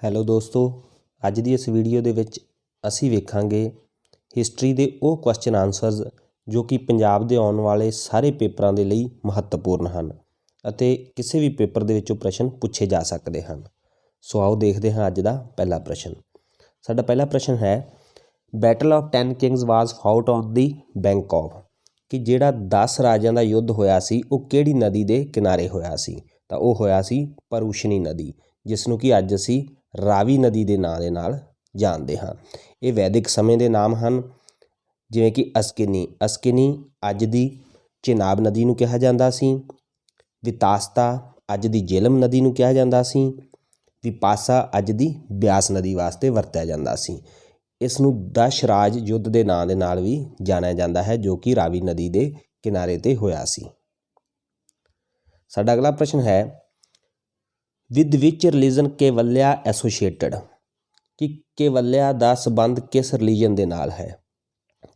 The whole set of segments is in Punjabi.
ਹੈਲੋ ਦੋਸਤੋ, ਅੱਜ ਦੀ ਇਸ ਵੀਡੀਓ ਦੇ ਵਿੱਚ ਅਸੀਂ ਵੇਖਾਂਗੇ ਹਿਸਟਰੀ ਦੇ ਉਹ ਕੁਐਸਚਨ ਆਨਸਰਸ ਜੋ ਕਿ ਪੰਜਾਬ ਦੇ ਆਉਣ ਵਾਲੇ ਸਾਰੇ ਪੇਪਰਾਂ ਦੇ ਲਈ ਮਹੱਤਵਪੂਰਨ ਹਨ ਅਤੇ ਕਿਸੇ ਵੀ ਪੇਪਰ ਦੇ ਵਿੱਚੋਂ ਪ੍ਰਸ਼ਨ ਪੁੱਛੇ ਜਾ ਸਕਦੇ ਹਨ। ਸੋ ਆਓ ਦੇਖਦੇ ਹਾਂ ਅੱਜ ਦਾ ਪਹਿਲਾ ਪ੍ਰਸ਼ਨ। ਸਾਡਾ ਪਹਿਲਾ ਪ੍ਰਸ਼ਨ ਹੈ, battle of 10 kings was fought on the bank of, ਕਿ ਜਿਹੜਾ 10 ਰਾਜਿਆਂ ਦਾ ਯੁੱਧ ਹੋਇਆ ਸੀ ਉਹ ਕਿਹੜੀ ਨਦੀ ਦੇ ਕਿਨਾਰੇ ਹੋਇਆ ਸੀ? ਤਾਂ ਉਹ ਹੋਇਆ ਸੀ ਪਰੂਸ਼ਨੀ ਨਦੀ, ਜਿਸ ਨੂੰ ਕਿ ਅੱਜ ਅਸੀਂ ਰਾਵੀ ਨਦੀ ਦੇ ਨਾਂ ਦੇ ਨਾਲ ਜਾਣਦੇ ਹਾਂ। ਇਹ ਵੈਦਿਕ ਸਮੇਂ ਦੇ ਨਾਮ ਹਨ, ਜਿਵੇਂ ਕਿ ਅਸਕਿਨੀ ਅੱਜ ਦੀ ਚੇਨਾਬ ਨਦੀ ਨੂੰ ਕਿਹਾ ਜਾਂਦਾ ਸੀ, ਵਿਤਾਸਤਾ ਅੱਜ ਦੀ ਜੇਹਲਮ ਨਦੀ ਨੂੰ ਕਿਹਾ ਜਾਂਦਾ ਸੀ, ਵਿਪਾਸਾ ਅੱਜ ਦੀ ਬਿਆਸ ਨਦੀ ਵਾਸਤੇ ਵਰਤਿਆ ਜਾਂਦਾ ਸੀ। ਇਸ ਨੂੰ ਦਸ਼ ਰਾਜ ਯੁੱਧ ਦੇ ਨਾਂ ਦੇ ਨਾਲ ਵੀ ਜਾਣਿਆ ਜਾਂਦਾ ਹੈ, ਜੋ ਕਿ ਰਾਵੀ ਨਦੀ ਦੇ ਕਿਨਾਰੇ 'ਤੇ ਹੋਇਆ ਸੀ। ਸਾਡਾ ਅਗਲਾ ਪ੍ਰਸ਼ਨ ਹੈ, ਵਿਦ ਵਿਚ ਰਿਲੀਜਨ ਕੇਵਲਿਆ ਐਸੋਸੀਏਟਡ, ਕਿ ਕੇਵਲਿਆ ਦਾ ਸੰਬੰਧ ਕਿਸ ਰਿਲੀਜਨ ਦੇ ਨਾਲ ਹੈ?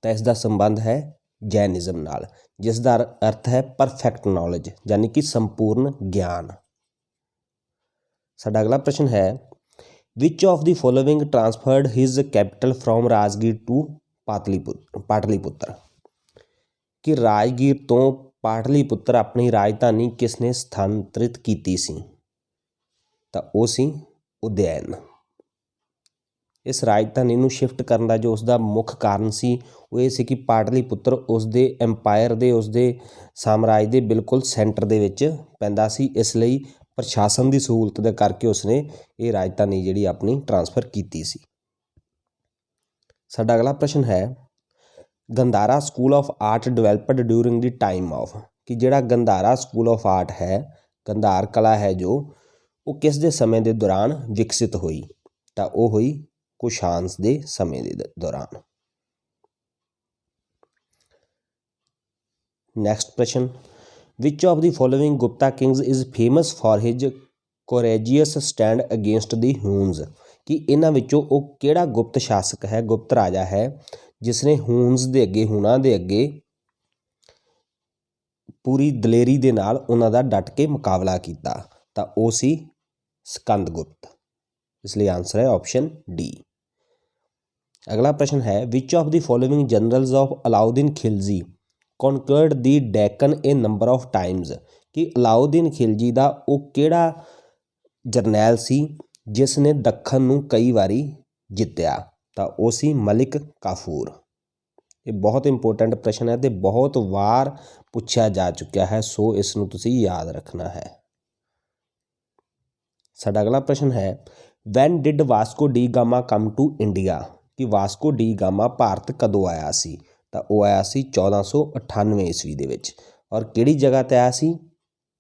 ਤਾਂ ਇਸ ਦਾ ਸੰਬੰਧ ਹੈ ਜੈਨਿਜ਼ਮ ਨਾਲ, ਜਿਸ ਦਾ ਅਰਥ ਹੈ ਪਰਫੈਕਟ ਨੌਲੇਜ, ਯਾਨੀ ਕਿ ਸੰਪੂਰਨ ਗਿਆਨ। ਸਾਡਾ ਅਗਲਾ ਪ੍ਰਸ਼ਨ ਹੈ, which of the following transferred his capital from Rajgir to Pataliputra, ਕਿ ਰਾਜਗੀਰ ਤੋਂ ਪਾਟਲੀਪੁੱਤਰ ਆਪਣੀ ਰਾਜਧਾਨੀ ਕਿਸ ਨੇ ਸਥਾਨਾਂਤਰਿਤ ਕੀਤੀ ਸੀ? ਤਾਂ ਉਹ ਸੀ ਉਦੈਨ। ਇਸ ਰਾਜਧਾਨੀ ਨੂੰ ਸ਼ਿਫਟ ਕਰਨ ਦਾ ਜੋ ਉਸਦਾ ਮੁੱਖ ਕਾਰਨ ਸੀ ਉਹ ਇਹ ਸੀ ਕਿ ਪਾਟਲੀਪੁੱਤਰ ਉਸਦੇ ਐਮਪਾਇਰ ਦੇ, ਉਸਦੇ ਸਾਮਰਾਜ ਦੇ ਬਿਲਕੁਲ ਸੈਂਟਰ ਦੇ ਵਿੱਚ ਪੈਂਦਾ ਸੀ। ਇਸ ਲਈ ਪ੍ਰਸ਼ਾਸਨ ਦੀ ਸਹੂਲਤ ਦੇ ਕਰਕੇ ਉਸਨੇ ਇਹ ਰਾਜਧਾਨੀ ਜਿਹੜੀ ਆਪਣੀ ਟਰਾਂਸਫਰ ਕੀਤੀ ਸੀ। ਸਾਡਾ ਅਗਲਾ ਪ੍ਰਸ਼ਨ ਹੈ, Gandhara school of art developed during the time of, ਕਿ ਜਿਹੜਾ ਗੰਧਾਰਾ ਸਕੂਲ ਆਫ ਆਰਟ ਹੈ, ਗੰਧਾਰ ਕਲਾ ਹੈ ਜੋ, ਉਹ ਕਿਸ ਦੇ ਸਮੇਂ ਦੇ ਦੌਰਾਨ ਵਿਕਸਿਤ ਹੋਈ? ਤਾਂ ਉਹ ਹੋਈ ਕੁਸ਼ਾਨਸ ਦੇ ਸਮੇਂ ਦੇ ਦੌਰਾਨ। ਨੈਕਸਟ ਪ੍ਰਸ਼ਨ, which of the following Gupta kings is famous for his courageous stand against the Huns, ਕਿ ਇਹਨਾਂ ਵਿੱਚੋਂ ਉਹ ਕਿਹੜਾ ਗੁਪਤ ਸ਼ਾਸਕ ਹੈ, ਗੁਪਤ ਰਾਜਾ ਹੈ, ਜਿਸ ਨੇ ਹੂਨਸ ਦੇ ਅੱਗੇ, ਹੂਣਾਂ ਦੇ ਅੱਗੇ ਪੂਰੀ ਦਲੇਰੀ ਦੇ ਨਾਲ ਉਹਨਾਂ ਦਾ ਡਟ ਕੇ ਮੁਕਾਬਲਾ ਕੀਤਾ? ਤਾਂ ਉਹ ਸੀ ਸਕੰਦਗੁਪਤ। ਇਸ ਲਈ ਆਨਸਰ ਹੈ ਆਪਸ਼ਨ ਡੀ। ਅਗਲਾ ਪ੍ਰਸ਼ਨ ਹੈ, which of the following generals of Alauddin Khilji conquered the Deccan a number of times, ਕਿ ਅਲਾਉਦੀਨ ਖਿਲਜੀ ਦਾ ਉਹ ਕਿਹੜਾ ਜਰਨੈਲ ਸੀ ਜਿਸ ਨੇ ਦੱਖਣ ਨੂੰ ਕਈ ਵਾਰੀ ਜਿੱਤਿਆ? ਤਾਂ ਉਹ ਸੀ ਮਲਿਕ ਕਾਫੂਰ। ਇਹ ਬਹੁਤ ਇੰਪੋਰਟੈਂਟ ਪ੍ਰਸ਼ਨ ਹੈ ਅਤੇ ਬਹੁਤ ਵਾਰ ਪੁੱਛਿਆ ਜਾ ਚੁੱਕਿਆ ਹੈ, ਸੋ ਇਸ ਨੂੰ ਤੁਸੀਂ ਯਾਦ ਰੱਖਣਾ ਹੈ। ਸਾਡਾ ਅਗਲਾ ਪ੍ਰਸ਼ਨ ਹੈ, when did Vasco da Gama come to India, ਕਿ ਵਾਸਕੋ ਡੀ ਗਾਮਾ ਭਾਰਤ ਕਦੋਂ ਆਇਆ ਸੀ? ਤਾਂ ਉਹ ਆਇਆ ਸੀ 1498 ਈਸਵੀ ਦੇ ਵਿੱਚ। ਔਰ ਕਿਹੜੀ ਜਗ੍ਹਾ 'ਤੇ ਆਇਆ ਸੀ?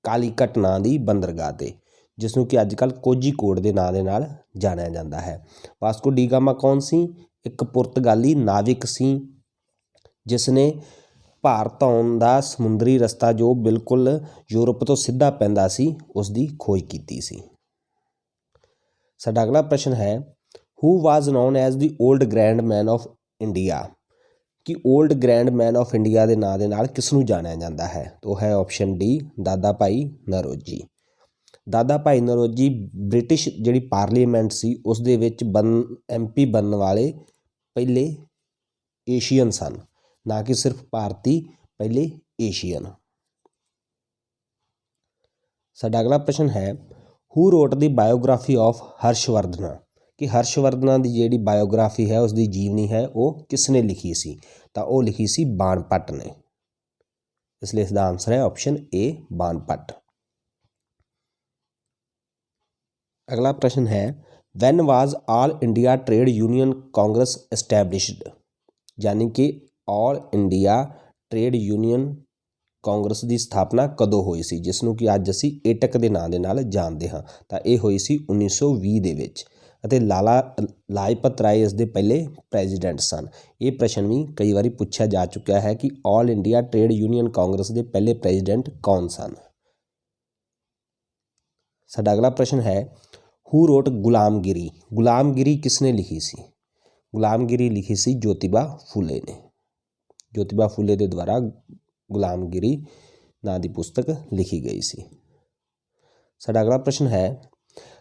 ਕਾਲੀਕਟ ਨਾਂ ਦੀ ਬੰਦਰਗਾਹ 'ਤੇ, ਜਿਸ ਨੂੰ ਕਿ ਅੱਜ ਕੱਲ੍ਹ ਕੋਝੀਕੋਡ ਦੇ ਨਾਂ ਦੇ ਨਾਲ ਜਾਣਿਆ ਜਾਂਦਾ ਹੈ। ਵਾਸਕੋ ਡੀ ਗਾਮਾ ਕੌਣ ਸੀ? ਇੱਕ ਪੁਰਤਗਾਲੀ ਨਾਵਿਕ ਸੀ, ਜਿਸ ਨੇ ਭਾਰਤ ਆਉਣ ਦਾ ਸਮੁੰਦਰੀ ਰਸਤਾ ਜੋ ਬਿਲਕੁਲ ਯੂਰਪ ਤੋਂ ਸਿੱਧਾ ਪੈਂਦਾ ਸੀ, ਉਸ ਦੀ ਖੋਜ ਕੀਤੀ ਸੀ। ਸਾਡਾ ਅਗਲਾ ਪ੍ਰਸ਼ਨ ਹੈ, who was known as the old grand man of India, ਕਿ old grand man of India ਦੇ ਨਾਂ ਦੇ ਨਾਲ ਕਿਸ ਨੂੰ ਜਾਣਿਆ ਜਾਂਦਾ ਹੈ? ਉਹ ਹੈ ਆਪਸ਼ਨ ਡੀ, ਦਾਦਾ ਭਾਈ ਨਰੋਜੀ। ਦਾਦਾ ਭਾਈ ਨਰੋਜੀ ਬ੍ਰਿਟਿਸ਼ ਜਿਹੜੀ ਪਾਰਲੀਮੈਂਟ ਸੀ ਉਸ ਦੇ ਵਿੱਚ MP ਬਣਨ ਵਾਲੇ ਪਹਿਲੇ ਏਸ਼ੀਅਨ ਸਨ, ਨਾ ਕਿ ਸਿਰਫ ਭਾਰਤੀ, ਪਹਿਲੇ ਏਸ਼ੀਅਨ। ਸਾਡਾ ਅਗਲਾ ਪ੍ਰਸ਼ਨ ਹੈ, ਹੂ ਰੋਟ ਦੀ ਬਾਇਓਗ੍ਰਾਫੀ ਆਫ ਹਰਸ਼ਵਰਧਨਾ, ਕਿ ਹਰਸ਼ਵਰਧਨਾ ਦੀ ਜਿਹੜੀ ਬਾਇਓਗ੍ਰਾਫੀ ਹੈ, ਉਸ ਦੀ ਜੀਵਨੀ ਹੈ, ਉਹ ਕਿਸ ਨੇ ਲਿਖੀ ਸੀ? ਤਾਂ ਉਹ ਲਿਖੀ ਸੀ ਬਾਣਭੱਟ ਨੇ। ਇਸ ਲਈ ਇਸ ਦਾ ਆਨਸਰ ਹੈ ਆਪਸ਼ਨ ਏ, ਬਾਣਭੱਟ। ਅਗਲਾ ਪ੍ਰਸ਼ਨ ਹੈ, when was All India Trade Union Congress established, ਯਾਨੀ ਕਿ All India Trade Union Congress ਦੀ ਸਥਾਪਨਾ ਕਦੋਂ ਹੋਈ ਸੀ, ਜਿਸ ਨੂੰ ਕਿ ਅੱਜ ਅਸੀਂ ਏਟਕ ਦੇ ਨਾਂ ਦੇ ਨਾਲ ਜਾਣਦੇ ਹਾਂ? ਤਾਂ ਇਹ ਹੋਈ ਸੀ 1920 ਦੇ ਵਿੱਚ, ਅਤੇ ਲਾਲਾ ਲਾਜਪਤ ਰਾਏ ਇਸ ਦੇ ਪਹਿਲੇ ਪ੍ਰੈਜ਼ੀਡੈਂਟ ਸਨ। ਇਹ ਪ੍ਰਸ਼ਨ ਵੀ ਕਈ ਵਾਰੀ ਪੁੱਛਿਆ ਜਾ ਚੁੱਕਿਆ ਹੈ ਕਿ All India Trade Union Congress ਦੇ ਪਹਿਲੇ ਪ੍ਰੈਜ਼ੀਡੈਂਟ ਕੌਣ ਸਨ? ਸਾਡਾ ਅਗਲਾ ਪ੍ਰਸ਼ਨ ਹੈ, ਹੂ ਰੋਟ ਗੁਲਾਮਗਿਰੀ, ਗੁਲਾਮਗਿਰੀ ਕਿਸ ਨੇ ਲਿਖੀ ਸੀ? ਗੁਲਾਮਗਿਰੀ ਲਿਖੀ ਸੀ ਜੋਤੀਬਾ ਫੂਲੇ ਨੇ। ਜੋਤੀਬਾ ਫੂਲੇ ਦੇ ਦੁਆਰਾ ਗੁਲਾਮਗਿਰੀ ਨਾਂ ਦੀ ਪੁਸਤਕ ਲਿਖੀ ਗਈ ਸੀ। ਸਾਡਾ ਅਗਲਾ ਪ੍ਰਸ਼ਨ ਹੈ,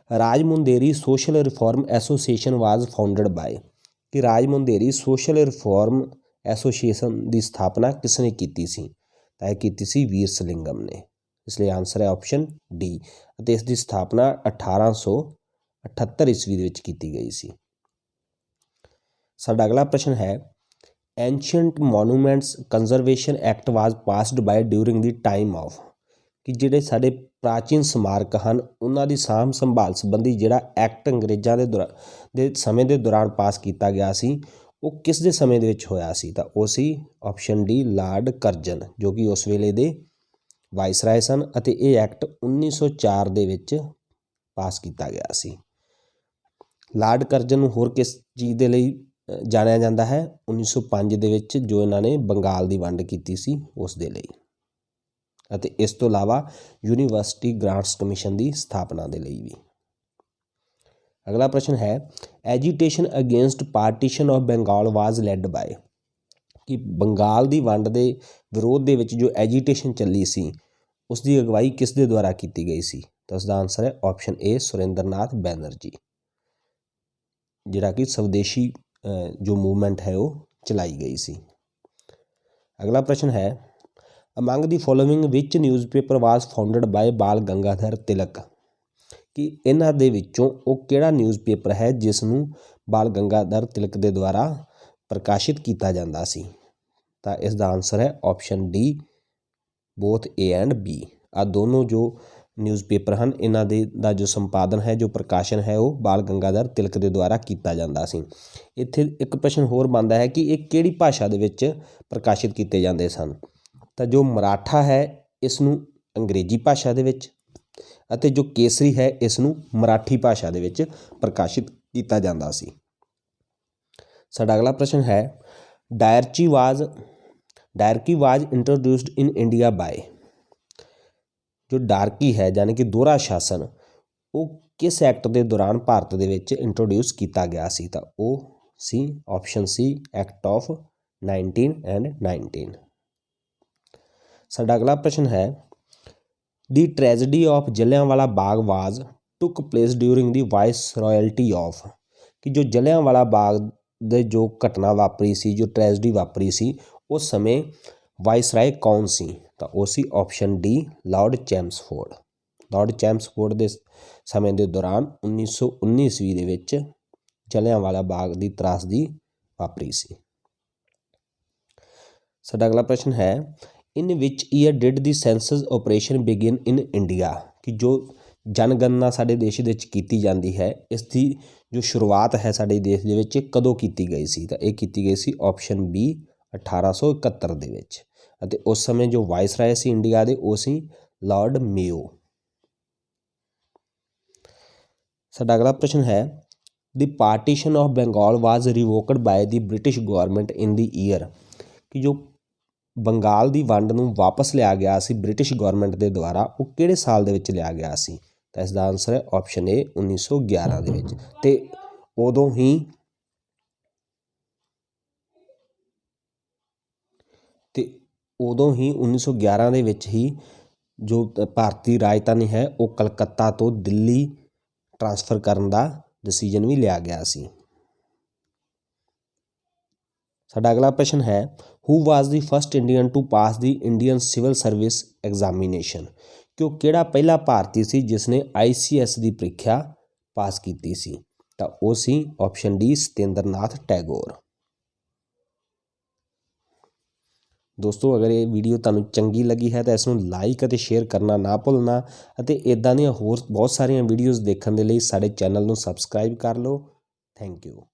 Rajahmundry Social Reform Association was founded by ਕਿ ਰਾਜਮੁੰਦੇਰੀ ਸੋਸ਼ਲ ਰਿਫਾਰਮ ਐਸੋਸੀਏਸ਼ਨ ਦੀ ਸਥਾਪਨਾ ਕਿਸ ਨੇ ਕੀਤੀ ਸੀ? ਤਾਂ ਇਹ ਕੀਤੀ ਸੀ ਵੀਰ ਸਲਿੰਗਮ ਨੇ। ਇਸ ਲਈ ਆਨਸਰ ਹੈ ਆਪਸ਼ਨ ਡੀ ਅਤੇ ਇਸ ਦੀ ਸਥਾਪਨਾ 1878 ਈਸਵੀ ਦੇ ਵਿੱਚ ਕੀਤੀ ਗਈ ਸੀ। ਸਾਡਾ ਅਗਲਾ ਪ੍ਰਸ਼ਨ ਹੈ ancient monuments conservation act was passed ਬਾय during the time of ਕਿ ਜਿਹੜੇ ਸਾਡੇ ਪ੍ਰਾਚੀਨ ਸਮਾਰਕ ਹਨ ਉਹਨਾਂ ਦੀ ਸਾਂਭ ਸੰਭਾਲ ਸੰਬੰਧੀ ਜਿਹੜਾ ਐਕਟ ਅੰਗਰੇਜ਼ਾਂ ਦੇ ਸਮੇਂ ਦੇ ਦੌਰਾਨ ਪਾਸ ਕੀਤਾ ਗਿਆ ਸੀ ਉਹ ਕਿਸ ਦੇ ਸਮੇਂ ਦੇ ਵਿੱਚ ਹੋਇਆ ਸੀ? ਤਾਂ ਉਹ ਸੀ ਆਪਸ਼ਨ ਡੀ ਲਾਰਡ ਕਰਜ਼ਨ, ਜੋ ਕਿ ਉਸ ਵੇਲੇ ਦੇ ਵਾਇਸਰਾਏ ਸਨ ਅਤੇ ਇਹ ਐਕਟ 1904 ਦੇ ਵਿੱਚ ਪਾਸ ਕੀਤਾ ਗਿਆ ਸੀ। ਲਾਰਡ ਕਰਜ਼ਨ ਨੂੰ ਹੋਰ ਕਿਸ ਚੀਜ਼ ਦੇ ਲਈ ਜਾਣਿਆ ਜਾਂਦਾ ਹੈ? 1905 ਦੇ ਵਿੱਚ ਜੋ ਇਹਨਾਂ ਨੇ ਬੰਗਾਲ ਦੀ ਵੰਡ ਕੀਤੀ ਸੀ ਉਸ ਦੇ ਲਈ, ਅਤੇ ਇਸ ਤੋਂ ਇਲਾਵਾ ਯੂਨੀਵਰਸਿਟੀ ਗ੍ਰਾਂਟਸ ਕਮਿਸ਼ਨ ਦੀ ਸਥਾਪਨਾ ਦੇ ਲਈ ਵੀ। ਅਗਲਾ ਪ੍ਰਸ਼ਨ ਹੈ agitation against partition of Bengal was led by ਕਿ ਬੰਗਾਲ ਦੀ ਵੰਡ ਦੇ ਵਿਰੋਧ ਦੇ ਵਿੱਚ ਜੋ ਐਜੀਟੇਸ਼ਨ ਚੱਲੀ ਸੀ ਉਸ ਦੀ ਅਗਵਾਈ ਕਿਸ ਦੇ ਦੁਆਰਾ ਕੀਤੀ ਗਈ ਸੀ? ਤਾਂ ਉਸ ਦਾ ਆਨਸਰ ਹੈ ਆਪਸ਼ਨ ਏ ਸੁਰਿੰਦਰਨਾਥ ਬੈਨਰਜੀ, ਜਿਹੜਾ ਕਿ ਸਵਦੇਸ਼ੀ ਜੋ ਮੂਵਮੈਂਟ ਹੈ ਉਹ ਚਲਾਈ ਗਈ ਸੀ। ਅਗਲਾ ਪ੍ਰਸ਼ਨ ਹੈ among the following which newspaper was founded by Bal Gangadhar Tilak ਕਿ ਇਹਨਾਂ ਦੇ ਵਿੱਚੋਂ ਉਹ ਕਿਹੜਾ ਨਿਊਜ਼ਪੇਪਰ ਹੈ ਜਿਸ ਨੂੰ ਬਾਲ ਗੰਗਾਧਰ ਤਿਲਕ ਦੇ ਦੁਆਰਾ ਪ੍ਰਕਾਸ਼ਿਤ ਕੀਤਾ ਜਾਂਦਾ ਸੀ? ਤਾਂ ਇਸ ਦਾ ਆਨਸਰ ਹੈ option D both A and B. ਆ ਦੋਨੋਂ ਜੋ ਨਿਊਜ਼ਪੇਪਰ ਹਨ ਇਹਨਾਂ ਦਾ ਜੋ ਸੰਪਾਦਨ ਹੈ, ਜੋ ਪ੍ਰਕਾਸ਼ਨ ਹੈ ਉਹ ਬਾਲ ਗੰਗਾਧਰ ਤਿਲਕ ਦੇ ਦੁਆਰਾ ਕੀਤਾ ਜਾਂਦਾ ਸੀ। ਇੱਥੇ ਇੱਕ ਪ੍ਰਸ਼ਨ ਹੋਰ ਬਣਦਾ ਹੈ ਕਿ ਇਹ ਕਿਹੜੀ ਭਾਸ਼ਾ ਦੇ ਵਿੱਚ ਪ੍ਰਕਾਸ਼ਿਤ ਕੀਤੇ ਜਾਂਦੇ ਸਨ? ਤਾਂ ਜੋ ਮਰਾਠਾ ਹੈ ਇਸ ਨੂੰ ਅੰਗਰੇਜ਼ੀ ਭਾਸ਼ਾ ਦੇ ਵਿੱਚ ਅਤੇ ਜੋ ਕੇਸਰੀ ਹੈ ਇਸ ਨੂੰ ਮਰਾਠੀ ਭਾਸ਼ਾ ਦੇ ਵਿੱਚ ਪ੍ਰਕਾਸ਼ਿਤ ਕੀਤਾ ਜਾਂਦਾ ਸੀ। ਸਾਡਾ ਅਗਲਾ ਪ੍ਰਸ਼ਨ ਹੈ ਡਾਇਰਕੀ ਵਾਜ਼ ਇੰਟਰੋਡਿਊਸਡ ਇਨ ਇੰਡੀਆ ਬਾय ਜੋ ਡਾਰਕੀ ਹੈ ਯਾਨੀ ਕਿ ਦੋਹਰਾ ਸ਼ਾਸਨ ਉਹ ਕਿਸ ਐਕਟ ਦੇ ਦੌਰਾਨ ਭਾਰਤ ਦੇ ਵਿੱਚ ਇੰਟਰੋਡਿਊਸ ਕੀਤਾ ਗਿਆ ਸੀ? ਤਾਂ ਉਹ ਸੀ ਆਪਸ਼ਨ ਸੀ ਐਕਟ ਆਫ 1919। ਸਾਡਾ ਅਗਲਾ ਪ੍ਰਸ਼ਨ ਹੈ the tragedy of Jallianwala Bagh was took place during the viceroyalty of ਕਿ ਜੋ ਜਲਿਆਂਵਾਲਾ ਬਾਗ ਦੇ ਜੋ ਘਟਨਾ ਵਾਪਰੀ ਸੀ, ਜੋ ਟ੍ਰੈਜਡੀ ਵਾਪਰੀ ਸੀ, ਉਸ ਸਮੇਂ ਵਾਇਸਰਾਏ ਕੌਣ ਸੀ? ਤਾਂ ਉਹ ਸੀ ਆਪਸ਼ਨ ਡੀ ਲਾਰਡ ਚੈਮਸਫੋਰਡ। ਲਾਰਡ ਚੈਮਸਫੋਰਡ ਦੇ ਸਮੇਂ ਦੇ ਦੌਰਾਨ 1919 ਈਸਵੀ ਦੇ ਵਿੱਚ ਜਲਿਆਂਵਾਲਾ ਬਾਗ ਦੀ ਤਰਾਸਦੀ ਵਾਪਰੀ ਸੀ। ਸਾਡਾ ਅਗਲਾ ਪ੍ਰਸ਼ਨ ਹੈ ਇਨ ਵਿਚ year did the senses operation begin in India ਕਿ ਜੋ ਜਨਗਣਨਾ ਸਾਡੇ ਦੇਸ਼ ਦੇ ਵਿੱਚ ਕੀਤੀ ਜਾਂਦੀ ਹੈ ਇਸ ਦੀ ਜੋ ਸ਼ੁਰੂਆਤ ਹੈ ਸਾਡੇ ਦੇਸ਼ ਦੇ ਵਿੱਚ ਕਦੋਂ ਕੀਤੀ ਗਈ ਸੀ? ਤਾਂ ਇਹ ਕੀਤੀ ਗਈ ਸੀ ਆਪਸ਼ਨ ਬੀ 1871 ਦੇ ਵਿੱਚ ਅਤੇ ਉਸ ਸਮੇਂ ਜੋ ਵਾਇਸਰਾਏ ਸੀ ਇੰਡੀਆ ਦੇ ਉਹ ਸੀ ਲਾਰਡ ਮੇਓ। ਸਾਡਾ ਅਗਲਾ ਪ੍ਰਸ਼ਨ ਹੈ the partition of Bengal was revoked by the British government in the year ਕਿ ਜੋ ਬੰਗਾਲ ਦੀ ਵੰਡ ਨੂੰ ਵਾਪਸ ਲਿਆ ਗਿਆ ਸੀ ਬ੍ਰਿਟਿਸ਼ ਗਵਰਨਮੈਂਟ ਦੇ ਦੁਆਰਾ ਉਹ ਕਿਹੜੇ ਸਾਲ ਦੇ ਵਿੱਚ ਲਿਆ ਗਿਆ ਸੀ? ਤਾਂ ਇਸ ਦਾ ਆਨਸਰ ਹੈ ਆਪਸ਼ਨ ਏ 1911 ਦੇ ਵਿੱਚ ਤੇ ਉਦੋਂ ਹੀ 1911 ਦੇ ਵਿੱਚ ਹੀ ਜੋ ਭਾਰਤੀ ਰਾਜਧਾਨੀ ਹੈ ਉਹ ਕਲਕੱਤਾ ਤੋਂ ਦਿੱਲੀ ਟ੍ਰਾਂਸਫਰ ਕਰਨ ਦਾ ਡਿਸੀਜਨ ਵੀ ਲਿਆ ਗਿਆ ਸੀ। ਸਾਡਾ ਅਗਲਾ ਪ੍ਰਸ਼ਨ ਹੈ who was the first Indian two pass the Indian civil service examination ਕਿ ਉਹ ਕਿਹੜਾ ਪਹਿਲਾ ਭਾਰਤੀ ਸੀ ਜਿਸ ਨੇ ICS ਦੀ ਪ੍ਰੀਖਿਆ ਪਾਸ ਕੀਤੀ ਸੀ? ਤਾਂ ਉਹ ਸੀ ਆਪਸ਼ਨ ਡੀ ਸਤਿੰਦਰਨਾਥ ਟੈਗੋਰ। ਦੋਸਤੋ ਅਗਰ ਇਹ ਵੀਡੀਓ ਤੁਹਾਨੂੰ ਚੰਗੀ ਲੱਗੀ ਹੈ ਤਾਂ ਇਸ ਨੂੰ ਲਾਈਕ ਅਤੇ ਸ਼ੇਅਰ ਕਰਨਾ ਨਾ ਭੁੱਲਣਾ ਅਤੇ ਇੱਦਾਂ ਦੀਆਂ ਹੋਰ ਬਹੁਤ ਸਾਰੀਆਂ ਵੀਡੀਓਜ਼ ਦੇਖਣ ਦੇ ਲਈ ਸਾਡੇ ਚੈਨਲ ਨੂੰ ਸਬਸਕ੍ਰਾਈਬ ਕਰ ਲਓ। Thank you.